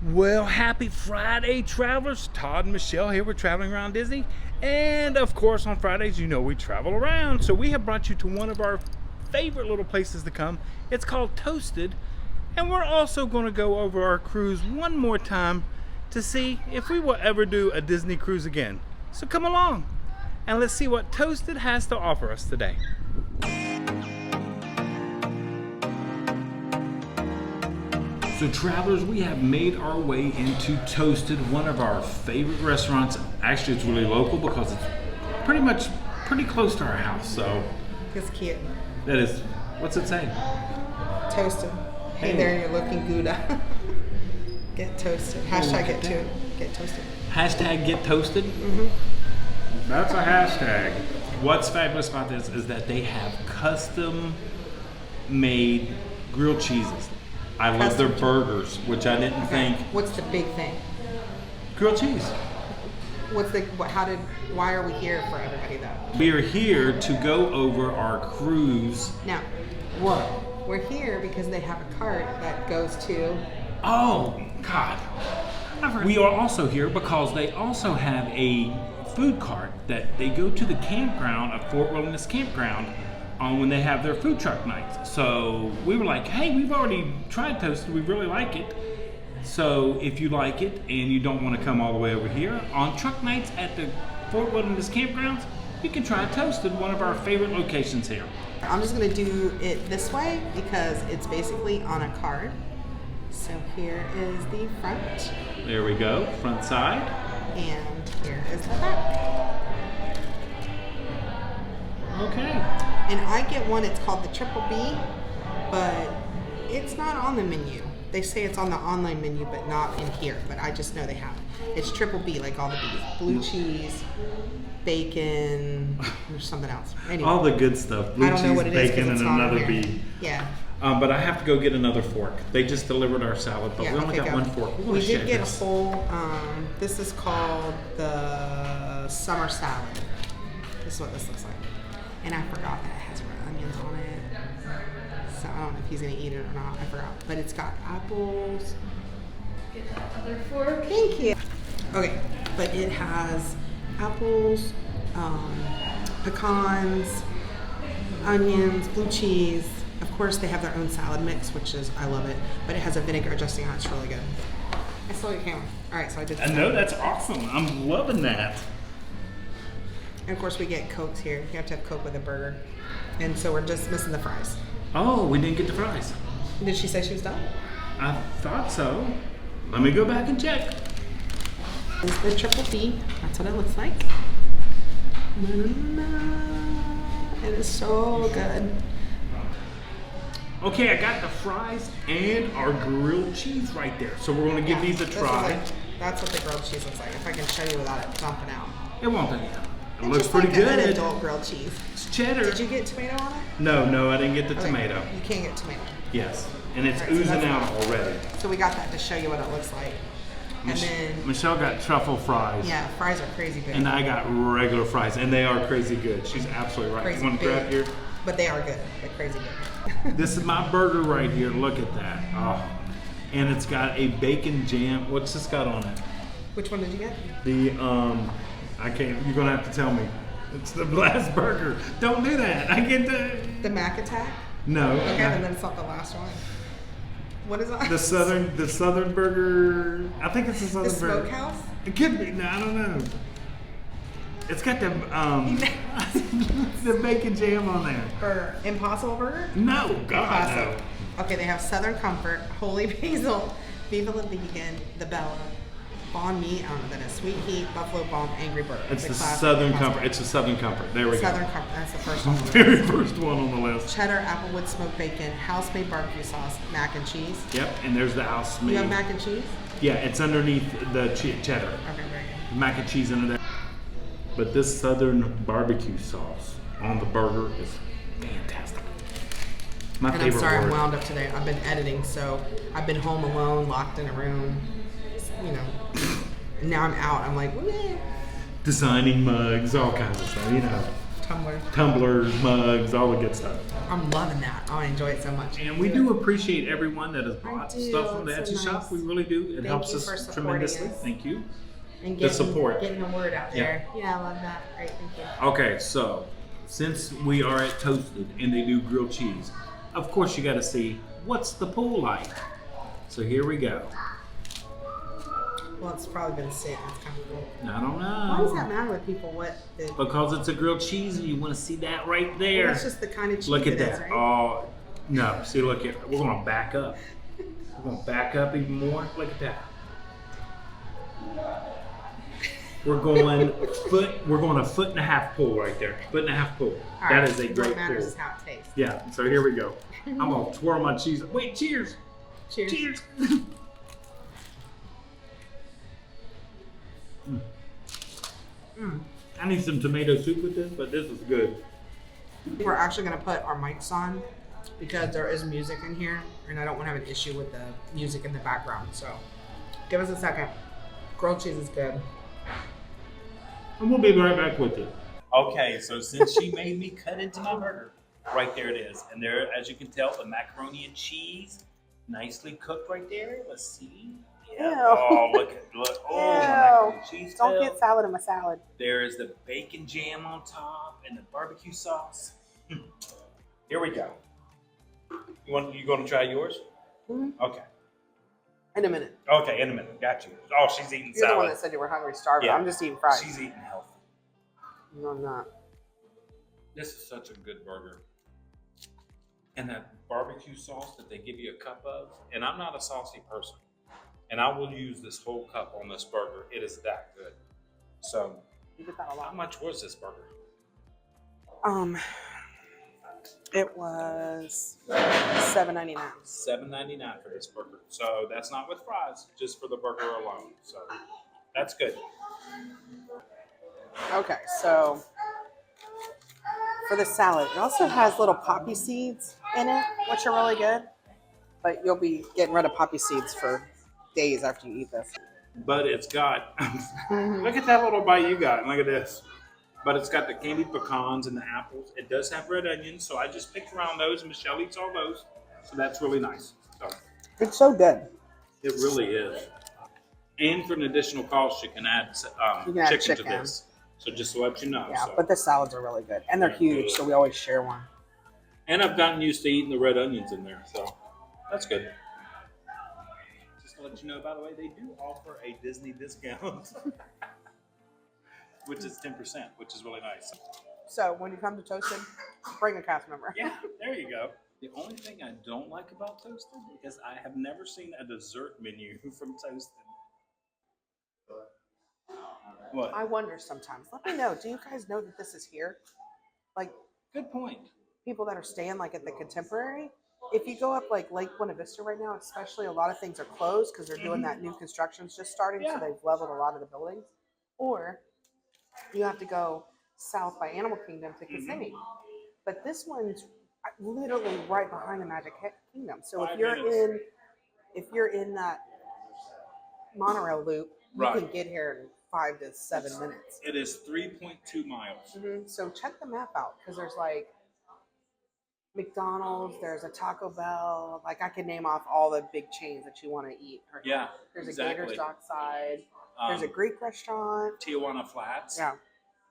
Well, happy Friday, travelers. Todd and Michelle here. We're traveling around Disney. And of course, on Fridays, you know we travel around. So we have brought you to one of our favorite little places to come. It's called Toasted. And we're also going to go over our cruise one more time to see if we will ever do a Disney cruise again. So come along and let's see what Toasted has to offer us today. So travelers, we have made our way into Toasted, one of our favorite restaurants. Actually, it's really local because it's pretty close to our house. So it's cute. That is, what's it say? Toasted. Hey there, you're looking Gouda. Get toasted. Hashtag get toasted. Hashtag get toasted? Mm-hmm. That's a hashtag. What's fabulous about this is that they have custom made grilled cheeses. I love their burgers, which I didn't think. What's the big thing? Grilled cheese. Why are we here for everybody though? We are here to go over our cruise. Now, What? we're here because they have a cart that goes to. Oh, God. We are also here because they also have a food cart that they go to the campground of Fort Wilderness Campground on when they have their food truck nights. So we were like, hey, we've already tried Toasted. We really like it. So if you like it and you don't want to come all the way over here, on truck nights at the Fort Wilderness Campgrounds, you can try Toasted, one of our favorite locations here. I'm just going to do it this way because it's basically on a card. So here is the front. There we go, front side. And here is the back. Okay. And I get one, it's called the Triple B, but it's not on the menu. They say it's on the online menu, but not in here. But I just know they have it. It's Triple B, like all the B's. Blue cheese, bacon, there's something else. Anyway, All the good stuff. Blue I don't cheese, know what it is bacon, 'cause it's and not on another here. B. Yeah. But I have to go get another fork. They just delivered our salad, but Yeah, we only okay, got go. one fork. We're gonna We share did get this. a whole, this is called the summer salad. This is what this looks like. And I forgot that it has red onions on it. So I don't know if he's gonna eat it or not, I forgot. But it's got apples. Get that other fork. Thank you. Okay, but it has apples, pecans, onions, blue cheese. Of course, they have their own salad mix, which is, I love it. But it has a vinegar dressing on it. It's really good. I saw your camera. All right, so I did I know, that's awesome. I'm loving that. And of course, we get Cokes here. You have to have Coke with a burger. And so we're just missing the fries. Oh, we didn't get the fries. Did she say she was done? I thought so. Let me go back and check. This is the Triple B. That's what it looks like. It is so good. Okay, I got the fries and our grilled cheese right there. So we're going to give these a This is try. that's what the grilled cheese looks like. If I can show you without it dumping out. It won't take it. It It's looks just pretty like good. an adult grilled cheese. It's cheddar. Did you get tomato on it? No, I didn't get the Okay, tomato. You can't get tomato. Yes, and it's All right, so oozing that's- out already. So we got that to show you what it looks like. And then, Michelle got truffle fries. yeah, fries are crazy big. And I got regular fries, and they are crazy good. She's absolutely right. Crazy You want to grab big. here? But they are good. They're crazy good. This is my burger right here. Look at that. Oh. And it's got a bacon jam. What's this got on it? Which one did you get? The I can't. You're gonna have to tell me. It's the last burger. Don't do that. I get the. The Mac Attack? No. Okay, and then it's not the last one. What is that? The southern burger. I think it's the The southern burger. Smokehouse? It could be. No, I don't know. It's got the the bacon jam on there. Or Impossible Burger? No, God no. Classic. Okay, they have Southern Comfort, Holy Basil, Viva La Vegan, The Bella, Bon Meat, I don't know what that is, Sweet Heat, Buffalo Bomb, Angry Bird. It's the classic Southern Impossible. Comfort. It's the Southern Comfort. There we Southern go. Comfort, that's the first one. Very first one on the list. Cheddar, Applewood smoked bacon, house-made barbecue sauce, mac and cheese. Yep, and there's the house You made. have mac and cheese? Yeah, it's underneath the cheddar. Okay, very good. Mac and cheese under there. But this Southern barbecue sauce on the burger is fantastic. My And I'm favorite sorry I'm word. wound up today. I've been editing, so I've been home alone, locked in a room, you know. And now I'm out. I'm like, meh. Designing mugs, all kinds of stuff, you know. tumblers, mugs, all the good stuff. I'm loving that. I enjoy it so much. And we do appreciate everyone that has bought do. stuff from the It's Etsy so shop. nice. We really do. It Thank helps you for us supporting tremendously. us. Thank you. And The support. Getting the word out Yeah. there. Yeah, I love that. Great, thank you. Okay, so since we are at Toasted and they do grilled cheese, of course you got to see what's the pool like. So here we go. Well, it's probably been sitting. It's kind of cool. I don't Why does know. that matter with people? What the... Because it's a grilled cheese and you want to see that right there. Well, that's just the kind of cheese Look at it that. is, right? Oh, no. See, look here. We're going to back up. We're going to back up even more. Look at that. We're going a foot and a half pool right there. Foot and a half pool. All That right, is a great what matters pool. is how it tastes. Yeah, so here we go. I'm going to twirl my cheese. Wait, cheers. Cheers. Cheers. I need some tomato soup with this, but this is good. We're actually going to put our mics on because there is music in here and I don't want to have an issue with the music in the background. So give us a second. Grilled cheese is good. And we'll be right back with you. Okay, so since she made me cut into my burger, right there it is. And there, as you can tell, the macaroni and cheese, nicely cooked right there. Let's see. Yeah. Ew. Oh, look. Oh, my macaroni and cheese. Don't fell. get salad in my salad. There is the bacon jam on top and the barbecue sauce. Here we go. You going to try yours? Mm-hmm. Okay. In a minute. Okay, in a minute. Got you. Oh, she's eating You're the one salad. that said you were hungry, starving. Yeah. I'm just eating fries. She's eating healthy. No, I'm not. This is such a good burger. And that barbecue sauce that they give you a cup of, and I'm not a saucy person, and I will use this whole cup on this burger. It is that good. So, You get that a how lot. much was this burger? It was $7.99. $7.99 for this burger. So that's not with fries, just for the burger alone. So that's good. Okay, so for the salad, it also has little poppy seeds in it, which are really good. But you'll be getting rid of poppy seeds for days after you eat this. But it's got, look at that little bite you got. Look at this. But it's got the candied pecans and the apples. It does have red onions, so I just picked around those, and Michelle eats all those. So that's really nice. So It's so good. it really is. And for an additional cost, you can add, You can add chicken to chicken. this. So just to let you know. Yeah, so. but the salads are really good. And they're They're huge, good. so we always share one. And I've gotten used to eating the red onions in there, so that's good. Just to let you know, by the way, they do offer a Disney discount, which is 10%, which is really nice. So when you come to Toasted, bring a cast member. Yeah, there you go. The only thing I don't like about Toasted is I have never seen a dessert menu from Toasted. What? I wonder sometimes. Let me know. Do you guys know that this is here? Like Good point. people that are staying like at the Contemporary. If you go up like Lake Buena Vista right now, especially a lot of things are closed because they're doing that new construction's just starting, Yeah. so they've leveled a lot of the buildings. Or you have to go south by Animal Kingdom to Kissimmee. But this one's literally right behind the Magic Kingdom. So 5 if you're minutes. if you're in that monorail loop, you Right. can get here in 5 to 7 minutes. It is 3.2 miles. So check the map out because there's like McDonald's, there's a Taco Bell. Like I can name off all the big chains that you want to eat. Yeah, There's exactly. a Gators Dockside. There's a Greek restaurant. Tijuana Flats. Yeah,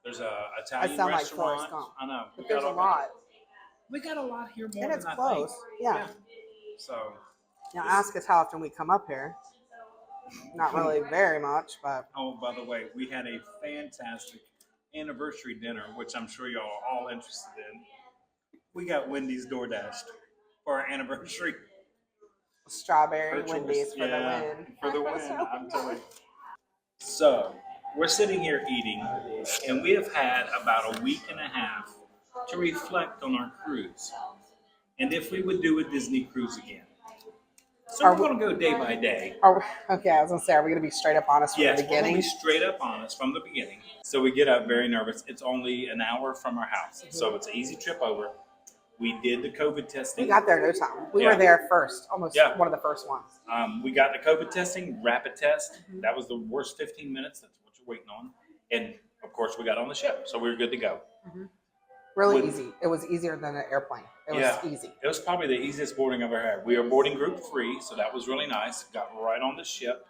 There's a I Italian sound like restaurant. Forrest Gump. I know. But there's a lot, We got a lot here more and than it's I close. think. Yeah. So, Now ask us how often we come up here. Not really very much, but oh, by the way, we had a fantastic anniversary dinner, which I'm sure y'all are all interested in. We got Wendy's DoorDashed for our anniversary. strawberry Virtual- Wendy's for yeah, the win. For the win, I'm telling you. So, we're sitting here eating, and we have had about a week and a half to reflect on our cruise and if we would do a Disney cruise again. So Are we're going to go day by day. Okay, I was gonna say, are we gonna be straight up honest from Yes, the we're going to beginning? be straight up honest from the beginning. So we get up very nervous. It's only an hour from our house, so it's an easy trip over. We did the COVID testing. We got there no time. We Yeah. were there first, almost Yeah. one of the first ones. We got the COVID testing, rapid test. That was the worst 15 minutes. That's what you're waiting on. And of course, we got on the ship, so we were good to go. Really With- easy. It was easier than an airplane. It was easy. It was probably the easiest boarding I've ever had. We were boarding group 3, so that was really nice. Got right on the ship.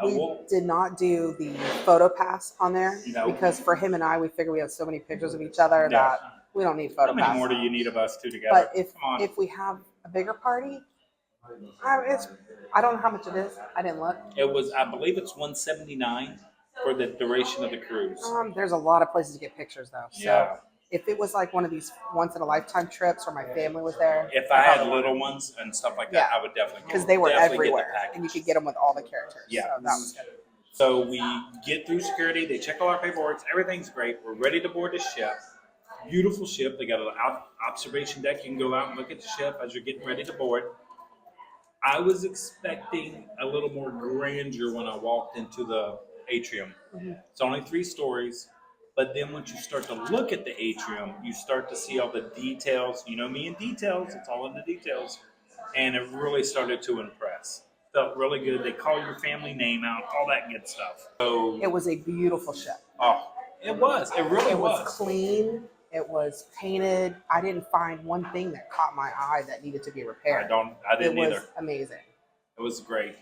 We did not do the photo pass on there No. because for him and I, we figured we have so many pictures of each other Yeah. that we don't need photo How many pass. more do you need of us two together? But Come on. if we have a bigger party, I don't know how much it is. I didn't look. It was, I believe it's $179 for the duration of the cruise. There's a lot of places to get pictures though. So Yeah. if it was like one of these once in a lifetime trips or my family was there, If I had little ones and stuff like that, I would definitely because they were definitely get the everywhere package. and you could get them with all the characters. Yeah. So that was good. So we get through security. They check all our paperwork. Everything's great. We're ready to board the ship. Beautiful ship. They got an observation deck. You can go out and look at the ship as you're getting ready to board. I was expecting a little more grandeur when I walked into the atrium. Mm-hmm. It's only 3 stories. But then once you start to look at the atrium, you start to see all the details. You know me in details. It's all in the details. And it really started to impress. Felt really good. They call your family name out, all that good stuff. So It was a beautiful ship. oh, it was. It really It was was. clean. It was painted. I didn't find one thing that caught my eye that needed to be repaired. I didn't it was either. amazing. It was great.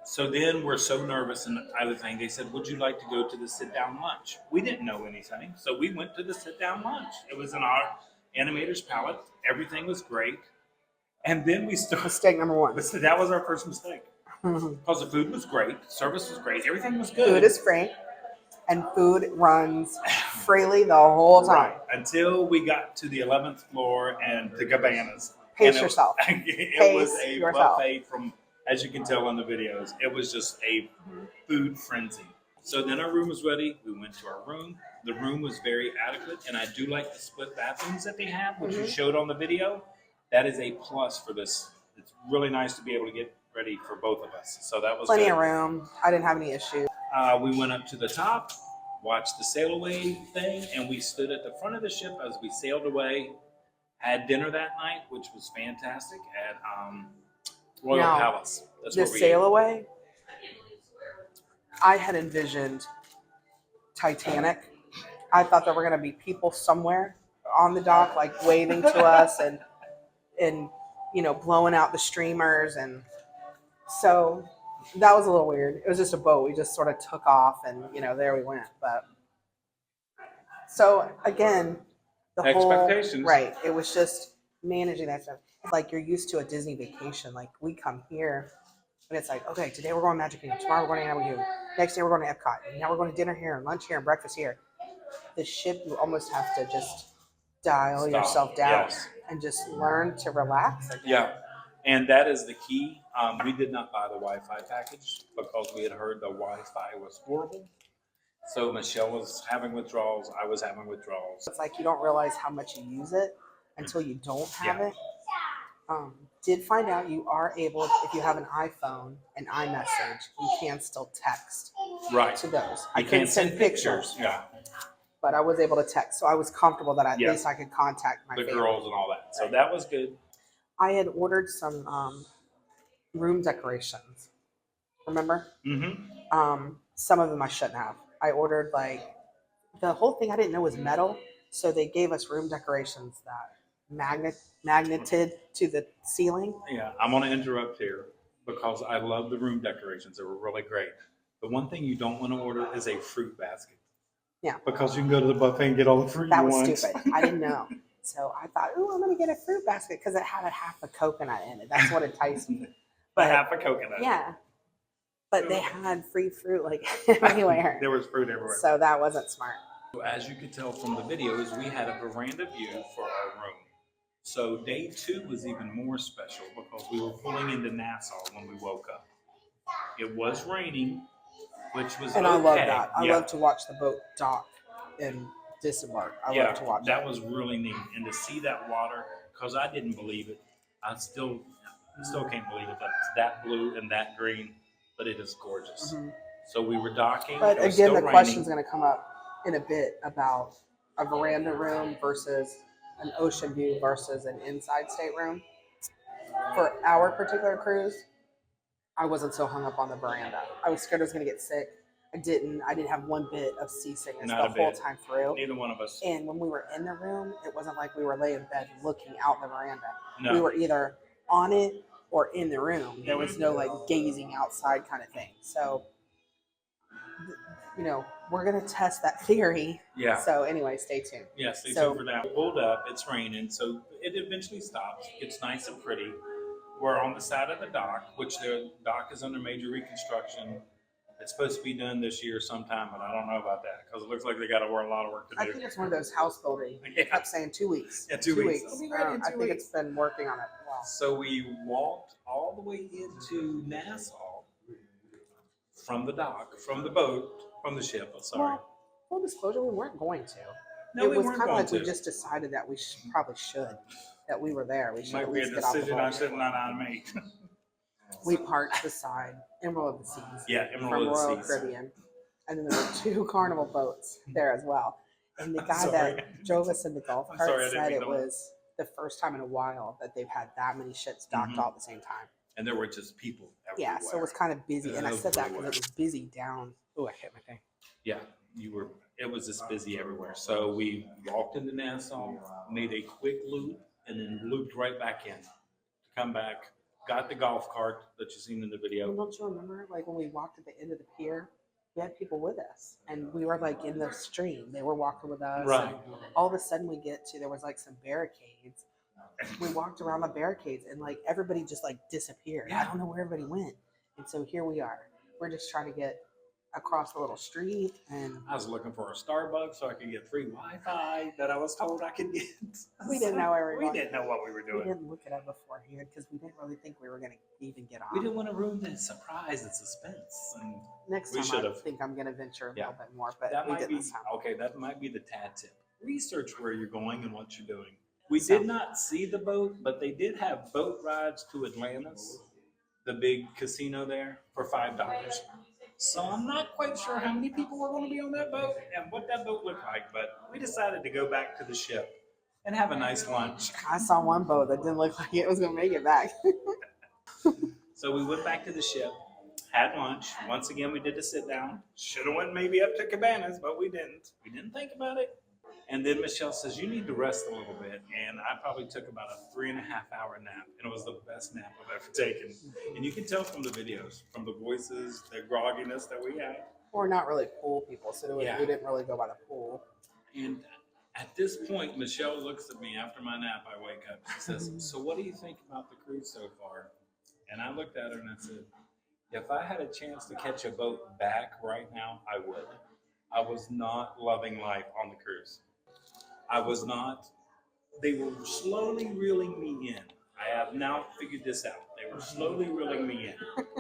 So then we're so nervous and everything. They said, would you like to go to the sit-down lunch? We didn't know anything. So we went to the sit-down lunch. It was in our animator's palette. Everything was great. And then we started. Mistake number 1. That was our first mistake. Because the food was great. Service was great. Everything was good. Food is free, and food runs freely the whole time. Right. Until we got to the 11th floor and the cabanas. Pace And yourself. It was Pace a yourself. buffet from, as you can tell in the videos, it was just a food frenzy. So then our room was ready. We went to our room. The room was very adequate, and I do like the split bathrooms that they have, which you showed on the video. That is a plus for this. It's really nice to be able to get ready for both of us. So that was Plenty good. of room. I didn't have any issues. We went up to the top, watched the sail away thing, and we stood at the front of the ship as we sailed away. Had dinner that night, which was fantastic at Royal Now, Palace. That's The where we sail ate. away, I had envisioned Titanic. I thought there were going to be people somewhere on the dock, like waving to us and blowing out the streamers, and so that was a little weird. It was just a boat. We just sort of took off, and there we went. But so again, the Expectations. right? It was just managing that stuff. It's like you're used to a Disney vacation. Like we come here, and it's like, okay, today we're going to Magic Kingdom. Tomorrow we're going to Animal Kingdom. Next day we're going to Epcot. And now we're going to dinner here and lunch here and breakfast here. The ship, you almost have to just dial yourself down and just learn to relax. Again. Yeah, and that is the key. We did not buy the Wi-Fi package because we had heard the Wi-Fi was horrible. So Michelle was having withdrawals. I was having withdrawals. It's like you don't realize how much you use it until you don't have Yeah. it. Did find out you are able, if you have an iPhone and iMessage, you can still text Right. to those. I I couldn't can't send pictures. Yeah. but I was able to text. So I was comfortable that at Yeah. least I could contact my The family. girls and all that. So that was good. I had ordered some room decorations. Remember? Mm-hmm. Some of them I shouldn't have. I ordered the whole thing I didn't know was metal. So they gave us room decorations that magneted to the ceiling. Yeah, I'm going to interrupt here because I love the room decorations. They were really great. The one thing you don't want to order is a fruit basket. Yeah. Because you can go to the buffet and get all the fruit That you was want. stupid. I didn't know. So I thought, oh, I'm going to get a fruit basket because it had a half a coconut in it. That's what enticed me. But half a coconut. Yeah. But they had free fruit everywhere. There was fruit everywhere. So that wasn't smart. So as you could tell from the videos, we had a veranda view for our room. So day 2 was even more special because we were pulling into Nassau when we woke up. It was raining, which was And okay. I love that. I Yeah. love to watch the boat dock and disembark. I love to watch that was really neat. And to see that water, because I didn't believe it. I still can't believe it that it's that blue and that green, but it is gorgeous. Mhm. So we were docking. But it was again, still the raining. question's going to come up in a bit about a veranda room versus an ocean view versus an inside stateroom. For our particular cruise, I wasn't so hung up on the veranda. I was scared I was going to get sick. I didn't have one bit of seasickness Not the a whole bit. time through. Neither one of us. And when we were in the room, it wasn't like we were laying in bed looking out the veranda. No. We were either on it or in the room. There was no like gazing outside kind of thing. So, we're going to test that theory. Yeah. So anyway, stay tuned. Yeah, stay tuned for that. We pulled up, it's raining, so it eventually stops. It's nice and pretty. We're on the side of the dock, which the dock is under major reconstruction. It's supposed to be done this year sometime, but I don't know about that because it looks like they got a lot of work to do. I think it's one of those house building. They kept saying 2 weeks. Yeah, 2 weeks. I think it's been working on it. Wow. So we walked all the way into Nassau from the dock, from the boat, from the ship. I'm sorry. Well, full disclosure, we weren't going to. No, we was weren't kind of going like to. we just decided that we probably should. That we were there. We should Might at be a least get off the decision I boat. should not have made. We parked beside Emerald of the Seas. Yeah, from Emerald of the Royal Seas. Caribbean, and then there were 2 Carnival boats there as well. And the guy Sorry. that drove us in the golf I'm cart sorry, I didn't said mean it to- was the first time in a while that they've had that many ships docked Mhm. all at the same time. And there were just people everywhere. Yeah, so it was kind of busy. And I said that because Everywhere. it was busy down. Oh, I hit my thing. Yeah, it was just busy everywhere. So we walked into Nassau, made a quick loop, and then looped right back in to come back. Got the golf cart that you seen in the video. And don't you remember, like when we walked at the end of the pier, we had people with us, and we were like in the stream. They were walking with us. Right. And all of a sudden, we get to there was like some barricades. We walked around the barricades, and like everybody just like disappeared. I don't know where everybody went. And so here we are. We're just trying to get across the little street, and I was looking for a Starbucks so I could get free Wi-Fi that I was told I could get. we didn't know where we were We going. didn't know what we were We doing. didn't look it up beforehand because we didn't really think we were going to even get on. We didn't want to ruin the surprise and suspense. And Next we time, I should've. think I'm going to venture a Yeah. little bit more, but that we might didn't be this time. okay. That might be the tad tip. Research where you're going and what you're doing. We So- did not see the boat, but they did have boat rides to Atlantis, the big casino there, for $5. So I'm not quite sure how many people were going to be on that boat and what that boat looked like, but we decided to go back to the ship and have a nice lunch. I saw one boat that didn't look like it was going to make it back. So we went back to the ship, had lunch. Once again, we did the sit down. Should have went maybe up to Cabanas, but we didn't. We didn't think about it. And then Michelle says, you need to rest a little bit. And I probably took about a 3.5 hour nap. And it was the best nap I've ever taken. And you can tell from the videos, from the voices, the grogginess that we had. We're not really pool people, so Yeah. we didn't really go by the pool. And at this point, Michelle looks at me after my nap. I wake up. She says, so what do you think about the cruise so far? And I looked at her and I said, if I had a chance to catch a boat back right now, I would. I was not loving life on the cruise. I was not. They were slowly reeling me in. I have now figured this out. They were slowly reeling me in.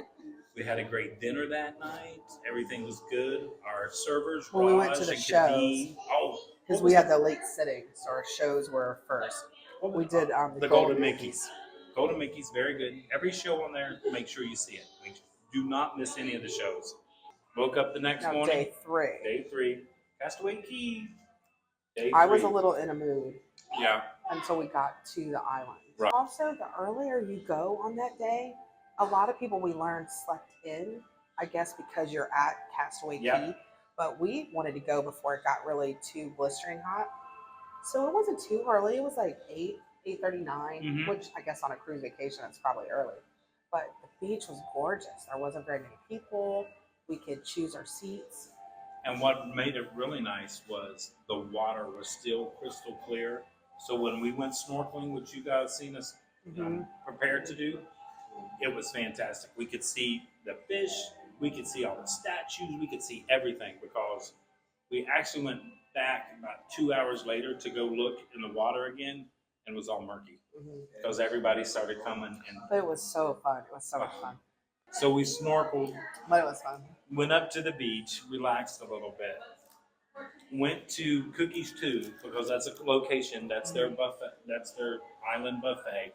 We had a great dinner that night. Everything was good. Our servers, Well, we went Raj to the and shows. Kadeem. Oh, Because what we was had the late sitting, so our shows were first. What was We did the Golden Mickey's. Golden Mickey's, very good. Every show on there, make sure you see it. Do not miss any of the shows. Woke up the next No, morning. day 3. Day 3. Castaway Key. Day I was 3. a little in a mood Yeah. until we got to the island. Right. Also, the earlier you go on that day, a lot of people we learned slept in, I guess because you're at Castaway Yeah. Key. But we wanted to go before it got really too blistering hot. So it wasn't too early. It was like 8:39, Mhm. which I guess on a cruise vacation, it's probably early. But the beach was gorgeous. There wasn't very many people. We could choose our seats. And what made it really nice was the water was still crystal clear. So when we went snorkeling, which you guys seen us prepared to do, it was fantastic. We could see the fish, we could see all the statues, we could see everything because we actually went back about 2 hours later to go look in the water again and it was all murky because everybody started coming. And But it was so fun. It was so much fun. so we snorkeled, But it was fun. went up to the beach, relaxed a little bit, went to Cookies 2 because that's a location, that's their buffet, that's their island buffet.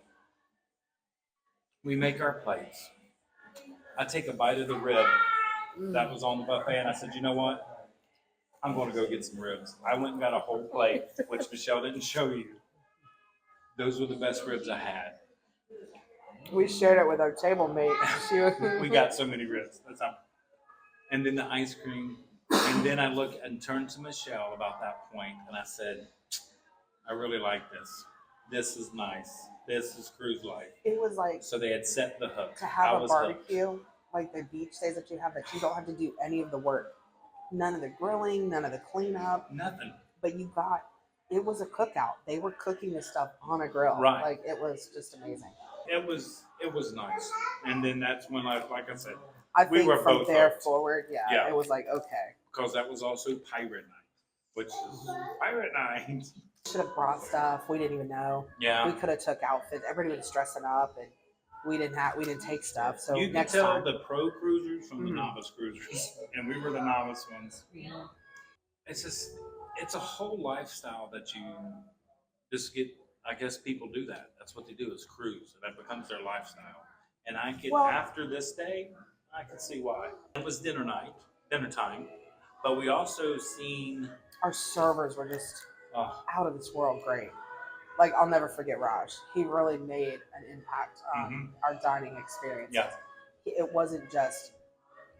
We make our plates. I take a bite of the rib that was on the buffet and I said, you know what? I'm going to go get some ribs. I went and got a whole plate, which Michelle didn't show you. Those were the best ribs I had. We shared it with our table mate. We got so many ribs. That's how. and then the ice cream. And then I looked and turned to Michelle about that point, and I said, I really like this. This is nice. This is cruise life. It was like So they had set the hook. to I have a was hooked. barbecue, like the beach days that you have, that you don't have to do any of the work. None of the grilling, none of the cleanup. Nothing. But it was a cookout. They were cooking this stuff on a grill. Right. Like, it was just amazing. It was nice. And then that's when, like I said, I we think were from both there hooked. forward, Yeah. it was like, okay. Because that was also Pirate Night, which is Pirate Night. Should have brought stuff. We didn't even know. Yeah. We could have took outfits. Everybody was dressing up, and we didn't take stuff. So You can next tell time, the pro cruisers from the novice cruisers, and we were the novice ones. Mhm. It's a whole lifestyle that you just get. I guess people do that. That's what they do is cruise, and that becomes their lifestyle. And after this day, I can see why. It was dinner time, but we also seen. Our servers were just Oh, out of this world great. Like, I'll never forget Raj. He really made an impact on our dining experience. yeah, It wasn't just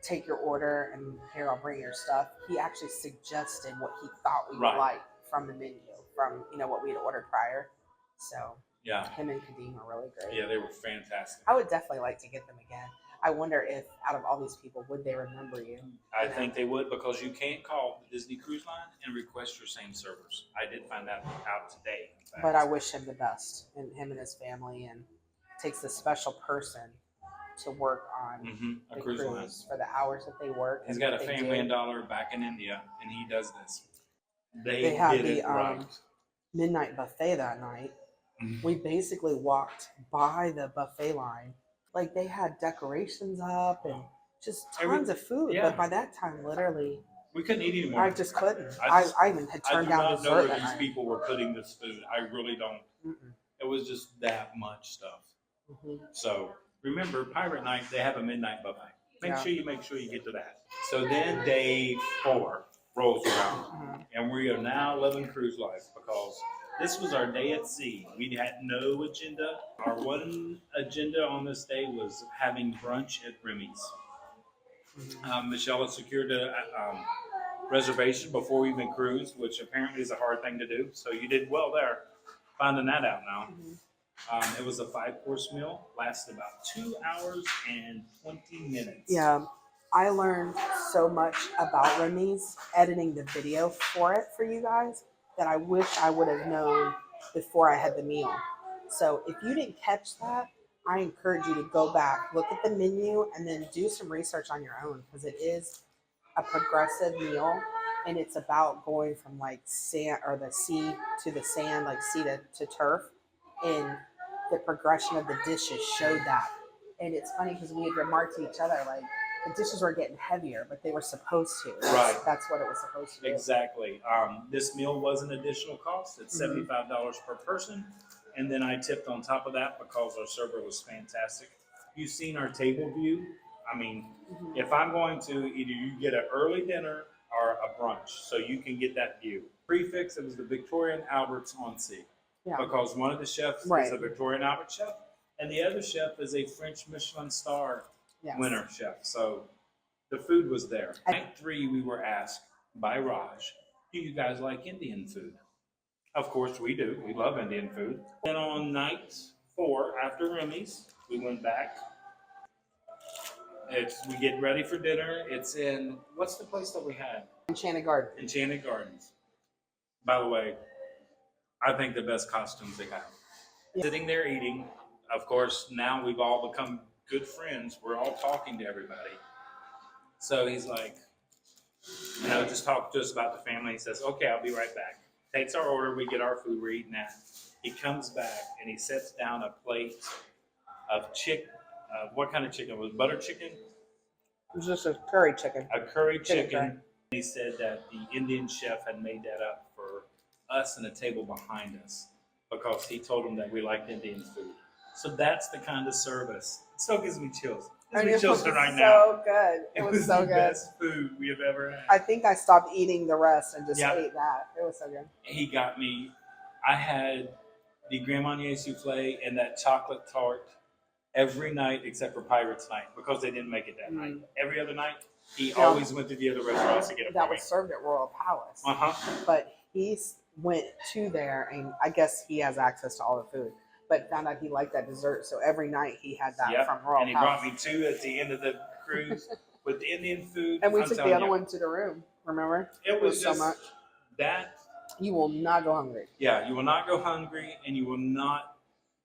take your order and here, I'll bring your stuff. He actually suggested what he thought we would Right. like from the menu, from what we had ordered prior. So yeah, him and Kadeem were really great. yeah. They were fantastic. I would definitely like to get them again. I wonder if out of all these people, would they remember you? I think they would, because you can't call the Disney Cruise Line and request your same servers. I did find that out today. In fact. But I wish him the best, and him and his family, and takes a special person to work on A the cruise line. for the hours that they work. He's and got a what they family do. and daughter back in India, and he does this. They had did the it right. midnight buffet that night. We basically walked by the buffet line. Like, they had decorations up and just tons of food. yeah. But by that time, literally, We couldn't eat anymore. I just couldn't. I I even had turned down I do not know dessert where that these night. people were putting this food. I really don't. Mm-mm. It was just that much stuff. Mhm. So remember, Pirate Night, they have a midnight buffet. Make Yeah. sure you get to that. So then day 4 rolls around, Mhm. and we are now living cruise life, because this was our day at sea. We had no agenda. Our one agenda on this day was having brunch at Remy's. Michelle had secured a reservation before we even cruised, which apparently is a hard thing to do. So you did well there, finding that out now. It was a 5-course meal, lasted about 2 hours and 20 minutes. Yeah, I learned so much about Remy's editing the video for you guys that I wish I would have known before I had the meal. So if you didn't catch that, I encourage you to go back, look at the menu, and then do some research on your own, because it is a progressive meal, and it's about going from like sand or the sea to the sand, like sea to turf, and the progression of the dishes showed that. And it's funny because we had remarked to each other, like, the dishes were getting heavier, but they were supposed to. That's what it was supposed to do. Exactly. This meal was an additional cost. It's $75 per person. And then I tipped on top of that because our server was fantastic. You've seen our table view. I mean, if I'm going to, either you get an early dinner or a brunch, so you can get that view. Prefix, it was the Victorian Albert's on sea. Yeah. Because one of the chefs is a Victorian Albert chef, and the other chef is a French Michelin star winner chef. So the food was there. Night 3, we were asked by Raj, do you guys like Indian food? Of course we do. We love Indian food. Then on night 4, after Remy's, we went back. We get ready for dinner. It's in, what's the place that we had? Enchanted Garden. Enchanted Gardens. By the way, I think the best costumes they have. Yeah. Sitting there eating. Of course, now we've all become good friends. We're all talking to everybody. So he's like, just talk to us about the family. He says, okay, I'll be right back. Takes our order. We get our food. We're eating that. He comes back and he sets down a plate of chicken. What kind of chicken? Was it butter chicken? It was just a curry chicken. A curry chicken. He said that the Indian chef had made that up for us and a table behind us because he told them that we liked Indian food. So that's the kind of service. It still gives me chills. It gives me chills right now. So good. It was so the good. Best food we have ever had. I think I stopped eating the rest and just ate that. It was so good. He got me. I had the Grand Marnier souffle and that chocolate tart every night except for Pirates Night because they didn't make it that night. Every other night, He Now, always went to the other restaurants to get it that for me. was served at Royal Palace. Uh-huh. But he went to there, and I guess he has access to all the food. But found out he liked that dessert, so every night he had that Yep. from Royal And he Palace. brought me 2 at the end of the cruise with the Indian food. And we I'm took the telling other you, one to the room. Remember? It was so just much. that. You will not go hungry. Yeah, you will not go hungry, and you will not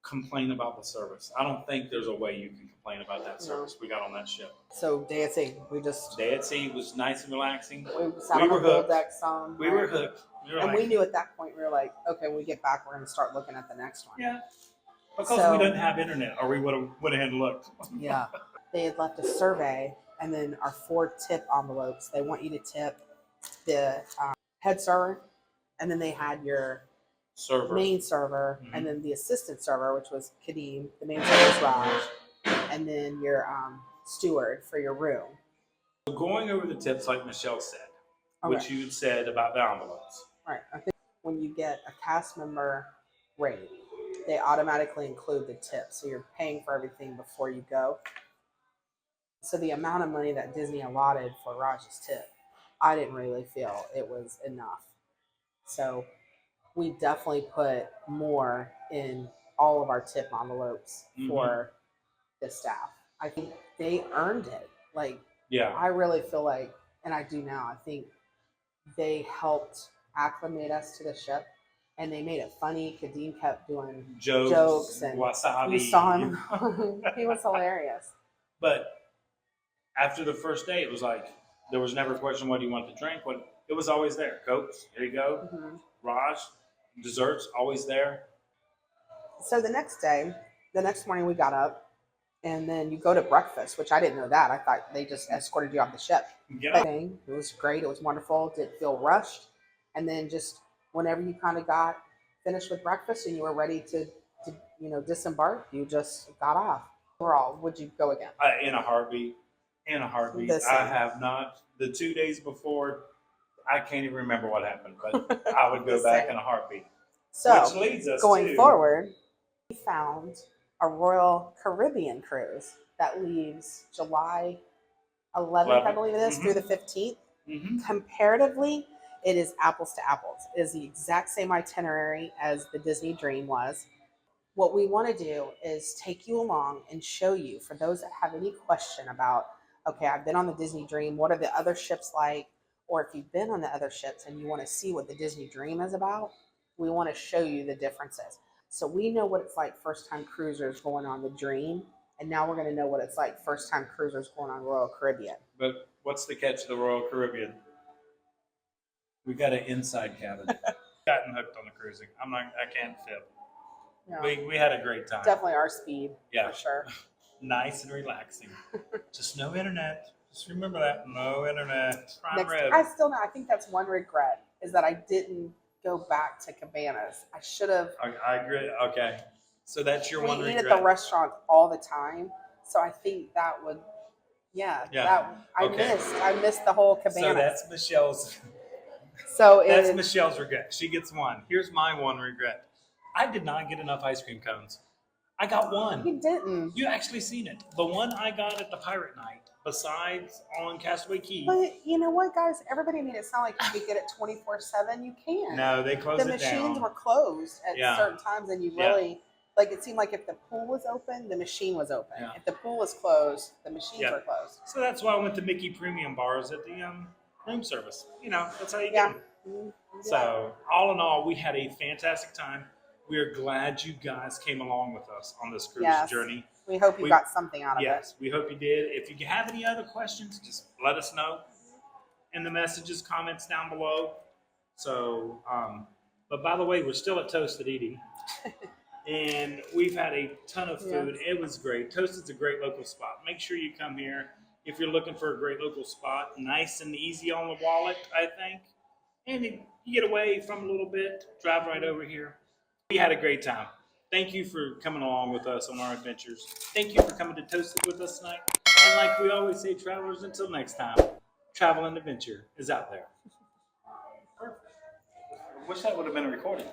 complain about the service. I don't think there's a way you can complain about that service we got on that ship. So day at sea, we just Day at sea was nice and relaxing. we sat We on were the pool hooked. deck some. We were hooked. We were And like, we knew at that point we were like, okay, when we get back, we're going to start looking at the next one. yeah, because So- we didn't have internet, or we would have had looked. Yeah. They had left a survey, and then our 4 tip envelopes. They want you to tip the head server, and then they had your Server. main server, Mhm. and then the assistant server, which was Kadeem. The main server was Raj, and then your steward for your room. Going over the tips, like Michelle said, which Okay. you had said about the envelopes. Right. I think when you get a cast member rate, they automatically include the tip, so you're paying for everything before you go. So the amount of money that Disney allotted for Raj's tip, I didn't really feel it was enough. So we definitely put more in all of our tip envelopes for the staff. I think they earned it. Like, Yeah. I really feel like, and I do now, I think they helped acclimate us to the ship, and they made it funny. Kadeem kept doing jokes and wasabi. you saw him. He was hilarious. But after the first day, it was like there was never a question, what do you want to drink? It was always there. Cokes, here you go. Mhm. Raj, desserts, always there. So the next day, the next morning we got up, and then you go to breakfast, which I didn't know that. I thought they just escorted you off the ship. Get But up. it was great. It was wonderful. Didn't feel rushed. And then just whenever you kind of got finished with breakfast and you were ready to disembark, you just got off. Overall, would you go again? In a heartbeat. In a heartbeat. Listen. I have not. The 2 days before, I can't even remember what happened, but I would go back in a heartbeat. So Which leads us going to forward, we found a Royal Caribbean cruise that leaves July 11th, I believe it is, through the 15th. Mhm. Comparatively, it is apples to apples. It is the exact same itinerary as the Disney Dream was. What we want to do is take you along and show you, for those that have any question about, okay, I've been on the Disney Dream, what are the other ships like? Or if you've been on the other ships and you want to see what the Disney Dream is about, we want to show you the differences. So we know what it's like first-time cruisers going on the Dream, and now we're going to know what it's like first-time cruisers going on Royal Caribbean. But what's the catch of the Royal Caribbean? We got an inside cabin. Gotten hooked on the cruising. I can't fib. Yeah. We had a great time. Definitely our speed, Yeah. for sure. Nice and relaxing. Just no internet. Just remember that. No internet. Prime rib. I think that's one regret, is that I didn't go back to Cabanas. I should have. I agree. Okay. So that's your one We eat regret. at the restaurant all the time, so I think that would, Yeah. Okay. I missed the whole Cabanas. So that's Michelle's. So That's Michelle's regret. She gets one. Here's my one regret. I did not get enough ice cream cones. I got one. You didn't. You actually seen it. The one I got at the Pirate Night, besides on Castaway Key. But you know what, guys? Everybody made it sound like you could get it 24/7. You can't. No, they closed The it down. machines were closed at Yeah. certain times, and you Yeah. really, like, it seemed like if the pool was open, the machine was open. Yeah. If the pool was closed, the machines Yeah. were closed. So that's why I went to Mickey Premium Bars at the room service. That's how you Yeah. get them. So all in all, we had a fantastic time. We are glad you guys came along with us on this cruise Yes. journey. We hope you got something out of Yes, we hope you did. If you have any other questions, just let us know in the messages, comments down below. So, but by the way, we're still at Toasted Eating. And we've had a ton of food. Yes. It was great. Toasted's a great local spot. Make sure you come here if you're looking for a great local spot. Nice and easy on the wallet, I think. And you get away from a little bit, drive right over here. We had a great time. Thank you for coming along with us on our adventures. Thank you for coming to Toasted with us tonight. And like we always say, travelers, until next time, travel and adventure is out there. Perfect. I wish that would have been a recording.